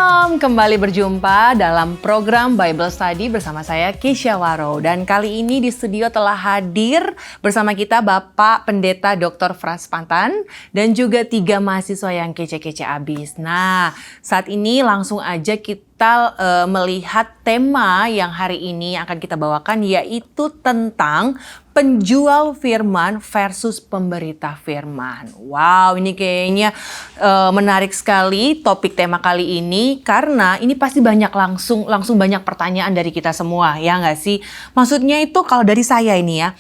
Shalom, kembali berjumpa dalam program Bible Study bersama saya Keisha Waro. Dan kali ini di studio telah hadir bersama kita Bapak Pendeta Dr. Frans Pantan dan juga 3 mahasiswa yang kece-kece abis. Nah, saat ini langsung aja kita melihat tema yang hari ini akan kita bawakan, yaitu tentang penjual firman versus pemberita firman. Wow, ini kayaknya menarik sekali topik tema kali ini, karena ini pasti langsung banyak pertanyaan dari kita semua, ya nggak sih? Maksudnya itu kalau dari saya ini ya,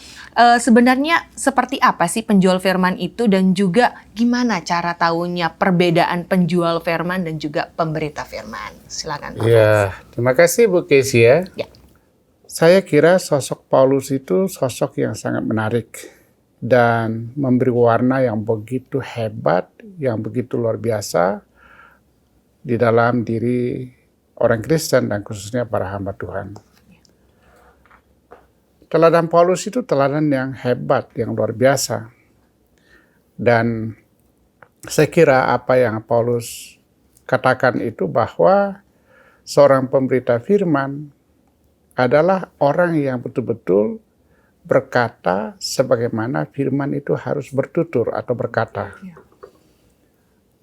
sebenarnya seperti apa sih penjual firman itu, dan juga gimana cara tahunya perbedaan penjual firman dan juga pemberita firman? Silakan Pak. Ya, terima kasih Bu Kesia. Ya. Saya kira sosok Paulus itu sosok yang sangat menarik dan memberi warna yang begitu hebat, yang begitu luar biasa di dalam diri orang Kristen dan khususnya para hamba Tuhan. Teladan Paulus itu teladan yang hebat, yang luar biasa. Dan saya kira apa yang Paulus katakan itu, bahwa seorang pemberita firman adalah orang yang betul-betul berkata sebagaimana firman itu harus bertutur atau berkata.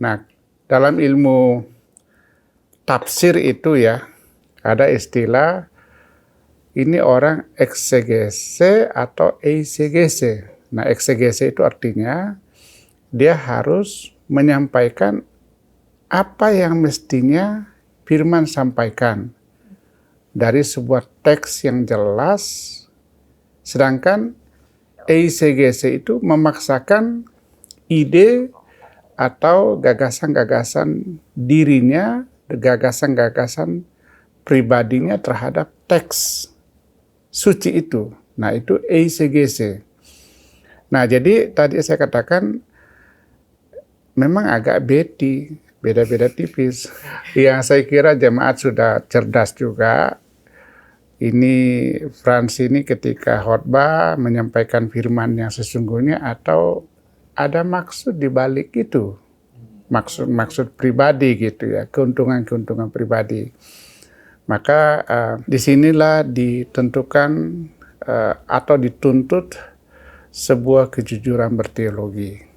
Nah, dalam ilmu tafsir itu ya, ada istilah ini orang eksegese atau eisegese. Nah, eksegese itu artinya dia harus menyampaikan apa yang mestinya firman sampaikan dari sebuah teks yang jelas, sedangkan eisegese itu memaksakan ide atau gagasan-gagasan dirinya, gagasan-gagasan pribadinya terhadap teks suci itu. Nah, itu eisegese. Nah, jadi tadi saya katakan memang agak beda-beda tipis. Yang saya kira jemaat sudah cerdas juga. Ini Frans ini ketika khotbah menyampaikan firman yang sesungguhnya, atau ada maksud di balik itu. Maksud pribadi gitu ya, keuntungan pribadi. Maka disinilah ditentukan atau dituntut sebuah kejujuran berteologi.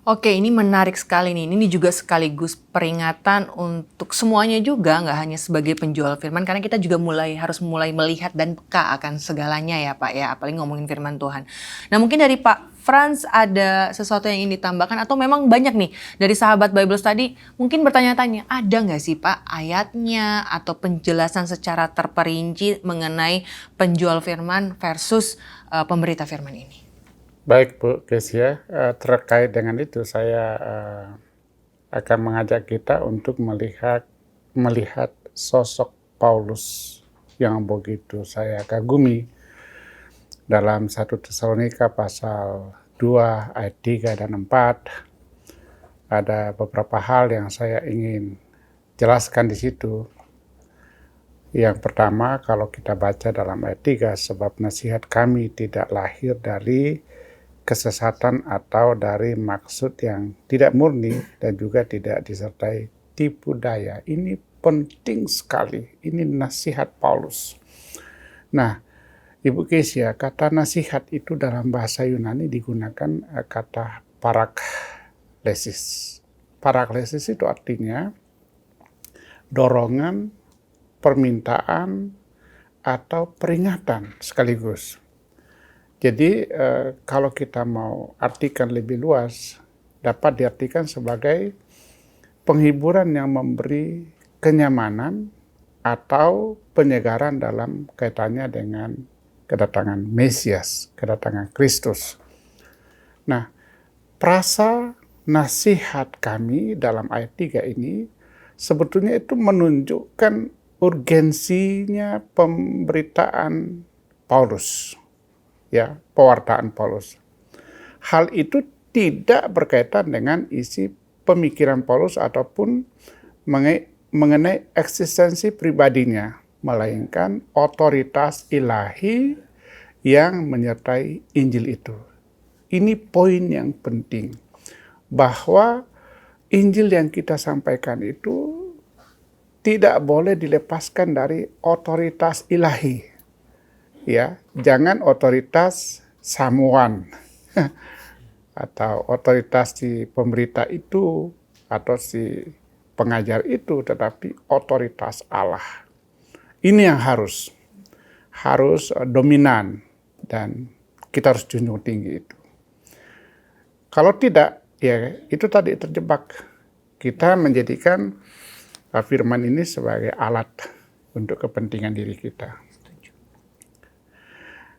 Oke, ini menarik sekali nih. Ini juga sekaligus peringatan untuk semuanya juga, nggak hanya sebagai penjual firman, karena kita juga harus mulai melihat dan peka akan segalanya ya Pak ya, apalagi ngomongin firman Tuhan. Nah, mungkin dari Pak Frans ada sesuatu yang ingin ditambahkan, atau memang banyak nih dari sahabat Bible Study mungkin bertanya-tanya, ada nggak sih Pak ayatnya atau penjelasan secara terperinci mengenai penjual firman versus pemberita firman ini? Baik Bu Kesia, terkait dengan itu saya akan mengajak kita untuk melihat sosok Paulus yang begitu saya kagumi dalam 1 Tesalonika pasal 2 ayat 3 dan 4. Ada beberapa hal yang saya ingin jelaskan di situ. Yang pertama, kalau kita baca dalam ayat 3, sebab nasihat kami tidak lahir dari kesesatan atau dari maksud yang tidak murni dan juga tidak disertai tipu daya. Ini penting sekali. Ini nasihat Paulus. Nah, Ibu Kesia, kata nasihat itu dalam bahasa Yunani digunakan kata paraklesis. Paraklesis itu artinya dorongan, permintaan, atau peringatan sekaligus. Jadi kalau kita mau artikan lebih luas, dapat diartikan sebagai penghiburan yang memberi kenyamanan atau penyegaran dalam kaitannya dengan kedatangan Mesias, kedatangan Kristus. Nah, frasa nasihat kami dalam ayat 3 ini sebetulnya itu menunjukkan urgensinya pemberitaan Paulus. Ya, pewartaan Paulus. Hal itu tidak berkaitan dengan isi pemikiran Paulus ataupun mengenai eksistensi pribadinya, melainkan otoritas ilahi yang menyertai Injil itu. Ini poin yang penting, bahwa Injil yang kita sampaikan itu tidak boleh dilepaskan dari otoritas ilahi. Ya, jangan otoritas samuan atau otoritas si pemberita itu atau si pengajar itu, tetapi otoritas Allah. Ini yang harus dominan dan kita harus junjung tinggi itu. Kalau tidak, ya itu tadi terjebak. Kita menjadikan firman ini sebagai alat untuk kepentingan diri kita.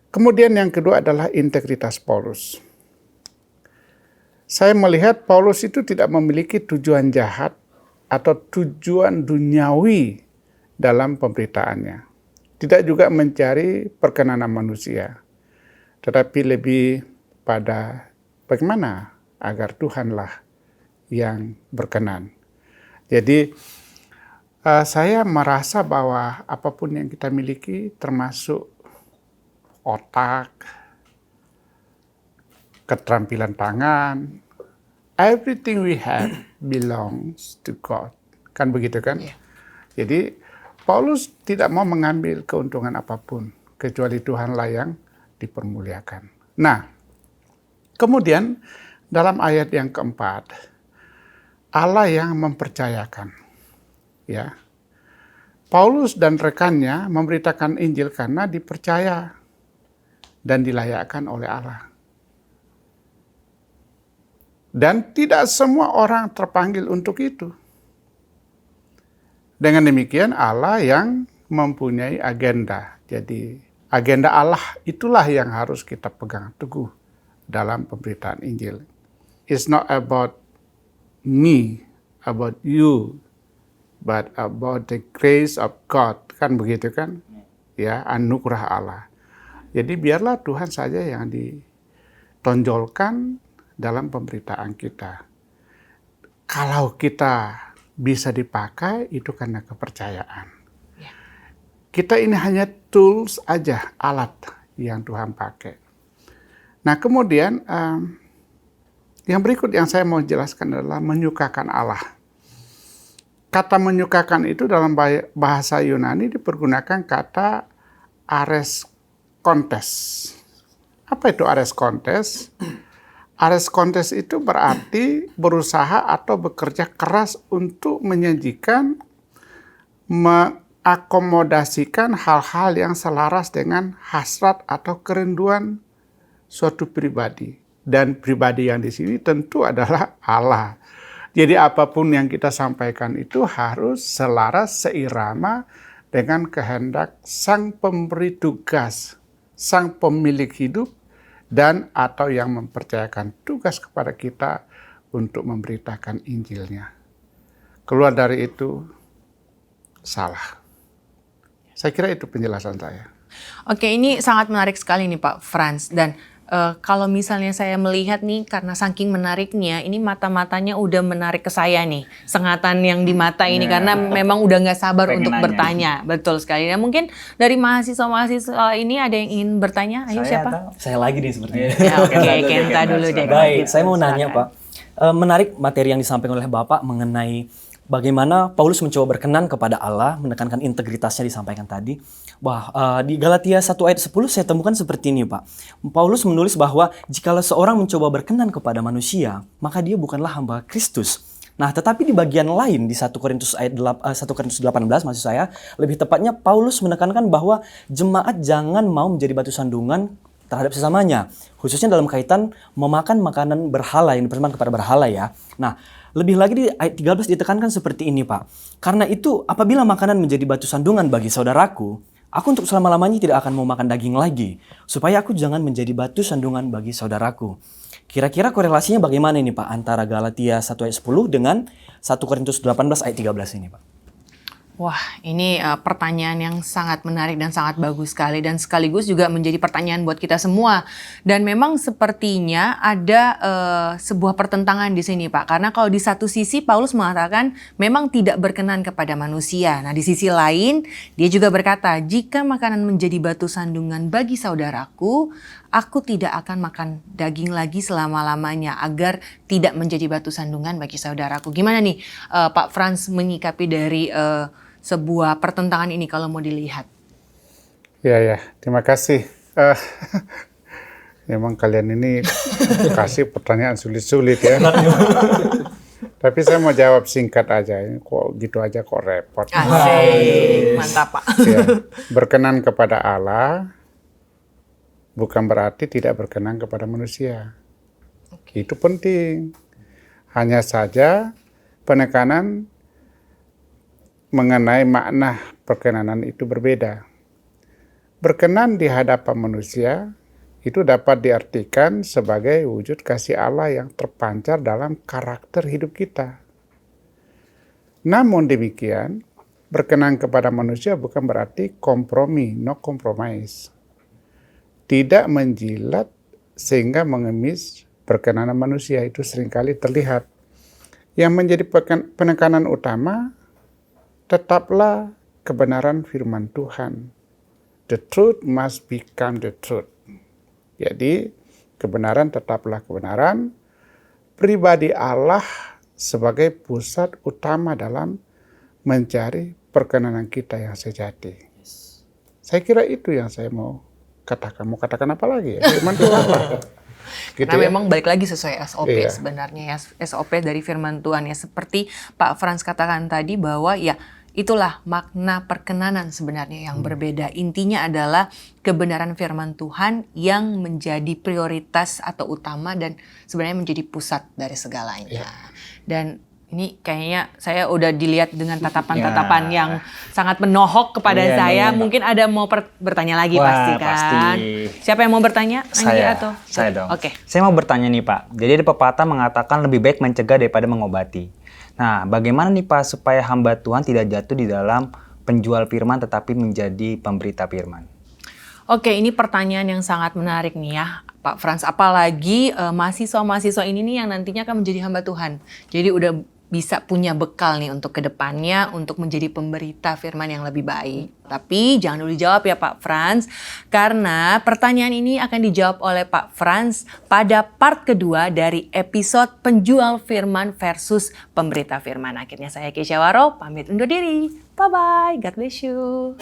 Kemudian yang kedua adalah integritas Paulus. Saya melihat Paulus itu tidak memiliki tujuan jahat atau tujuan duniawi dalam pemberitaannya. Tidak juga mencari perkenanan manusia, tetapi lebih pada bagaimana agar Tuhanlah yang berkenan. Jadi saya merasa bahwa apapun yang kita miliki, termasuk otak, keterampilan tangan, everything we have belongs to God. Kan begitu kan? Yeah. Jadi Paulus tidak mau mengambil keuntungan apapun, kecuali Tuhanlah yang dipermuliakan. Nah, kemudian dalam ayat yang keempat, Allah yang mempercayakan. Ya, Paulus dan rekannya memberitakan Injil karena dipercaya dan dilayakkan oleh Allah. Dan tidak semua orang terpanggil untuk itu. Dengan demikian Allah yang mempunyai agenda. Jadi agenda Allah itulah yang harus kita pegang teguh dalam pemberitaan Injil. It's not about me, about you, but about the grace of God. Kan begitu kan? Ya, anugerah Allah. Jadi biarlah Tuhan saja yang ditonjolkan dalam pemberitaan kita. Kalau kita bisa dipakai, itu karena kepercayaan. Ya. Kita ini hanya tools aja, alat yang Tuhan pakai. Nah kemudian yang berikut yang saya mau jelaskan adalah menyukakan Allah. Kata menyukakan itu dalam bahasa Yunani dipergunakan kata ares kontes. Apa itu ares kontes? Ares kontes itu berarti berusaha atau bekerja keras untuk menyajikan, mengakomodasikan hal-hal yang selaras dengan hasrat atau kerinduan suatu pribadi. Dan pribadi yang di sini tentu adalah Allah. Jadi apapun yang kita sampaikan itu harus selaras, seirama dengan kehendak Sang Pemberi tugas, Sang Pemilik hidup, dan atau yang mempercayakan tugas kepada kita untuk memberitakan Injilnya. Keluar dari itu, salah. Saya kira itu penjelasan saya. Oke, ini sangat menarik sekali nih Pak Frans. Dan kalau misalnya saya melihat nih, karena saking menariknya, ini mata-matanya udah menarik ke saya nih. Sengatan yang di mata ini, karena memang udah nggak sabar untuk bertanya. Betul sekali. Nah, mungkin dari mahasiswa-mahasiswa ini ada yang ingin bertanya? Ayo, siapa? Saya lagi nih sepertinya. Ya, oke, Kenta dulu deh. Baik, saya mau nanya Pak. Menarik materi yang disampaikan oleh Bapak mengenai bagaimana Paulus mencoba berkenan kepada Allah, menekankan integritasnya disampaikan tadi. Di Galatia 1 ayat 10 saya temukan seperti ini Pak. Paulus menulis bahwa jikalau seorang mencoba berkenan kepada manusia, maka dia bukanlah hamba Kristus. Nah, tetapi di bagian lain di 1 Korintus 18 maksud saya, lebih tepatnya Paulus menekankan bahwa jemaat jangan mau menjadi batu sandungan terhadap sesamanya, khususnya dalam kaitan memakan makanan berhala yang dipersembahkan kepada berhala ya. Nah, lebih lagi di ayat 13 ditekankan seperti ini Pak. Karena itu apabila makanan menjadi batu sandungan bagi saudaraku, aku untuk selama-lamanya tidak akan mau makan daging lagi, supaya aku jangan menjadi batu sandungan bagi saudaraku. Kira-kira korelasinya bagaimana ini Pak antara Galatia 1 ayat 10 dengan 1 Korintus 18 ayat 13 ini Pak? Wah, ini pertanyaan yang sangat menarik dan sangat bagus sekali, dan sekaligus juga menjadi pertanyaan buat kita semua. Dan memang sepertinya ada sebuah pertentangan di sini Pak, karena kalau di satu sisi Paulus mengatakan memang tidak berkenan kepada manusia. Nah, di sisi lain dia juga berkata, jika makanan menjadi batu sandungan bagi saudaraku, aku tidak akan makan daging lagi selama-lamanya agar tidak menjadi batu sandungan bagi saudaraku. Gimana nih Pak Frans menyikapi dari sebuah pertentangan ini kalau mau dilihat? Ya, terima kasih. Memang kalian ini kasih pertanyaan sulit-sulit ya. Tapi saya mau jawab singkat aja. Ini kok gitu aja kok repot. Asik, mantap Pak. Ya, berkenan kepada Allah bukan berarti tidak berkenan kepada manusia. Itu penting. Hanya saja penekanan mengenai makna perkenanan itu berbeda. Berkenan di hadapan manusia itu dapat diartikan sebagai wujud kasih Allah yang terpancar dalam karakter hidup kita. Namun demikian, berkenan kepada manusia bukan berarti kompromi, no compromise. Tidak menjilat sehingga mengemis perkenanan manusia, itu seringkali terlihat. Yang menjadi penekanan utama tetaplah kebenaran firman Tuhan. The truth must become the truth. Jadi kebenaran tetaplah kebenaran. Pribadi Allah sebagai pusat utama dalam mencari perkenanan kita yang sejati. Saya kira itu yang saya mau katakan. Mau katakan apa lagi ya? Firman Tuhan apa? Gitu Karena ya? memang balik lagi sesuai SOP Iya. sebenarnya ya, SOP dari firman Tuhan ya. Seperti Pak Frans katakan tadi bahwa ya itulah makna perkenanan sebenarnya yang berbeda. Intinya adalah kebenaran firman Tuhan yang menjadi prioritas atau utama dan sebenarnya menjadi pusat dari segalanya. Dan ini kayaknya saya udah dilihat dengan tatapan-tatapan yang sangat menohok kepada Iya, saya. iya. Mungkin ada mau bertanya lagi Wah, pasti kan. pasti. Siapa yang mau bertanya? Anggi atau? Saya dong. Oke. Saya mau bertanya nih Pak. Jadi ada pepatah mengatakan lebih baik mencegah daripada mengobati. Nah, bagaimana nih Pak supaya hamba Tuhan tidak jatuh di dalam penjual firman tetapi menjadi pemberita firman? Oke, ini pertanyaan yang sangat menarik nih ya, Pak Frans. Apalagi mahasiswa-mahasiswa ini nih yang nantinya akan menjadi hamba Tuhan. Jadi udah bisa punya bekal nih untuk kedepannya untuk menjadi pemberita firman yang lebih baik. Tapi jangan dulu dijawab ya Pak Frans, karena pertanyaan ini akan dijawab oleh Pak Frans pada part kedua dari episode penjual firman versus pemberita firman. Akhirnya saya Keisha Waro pamit undur diri. Bye-bye, God bless you.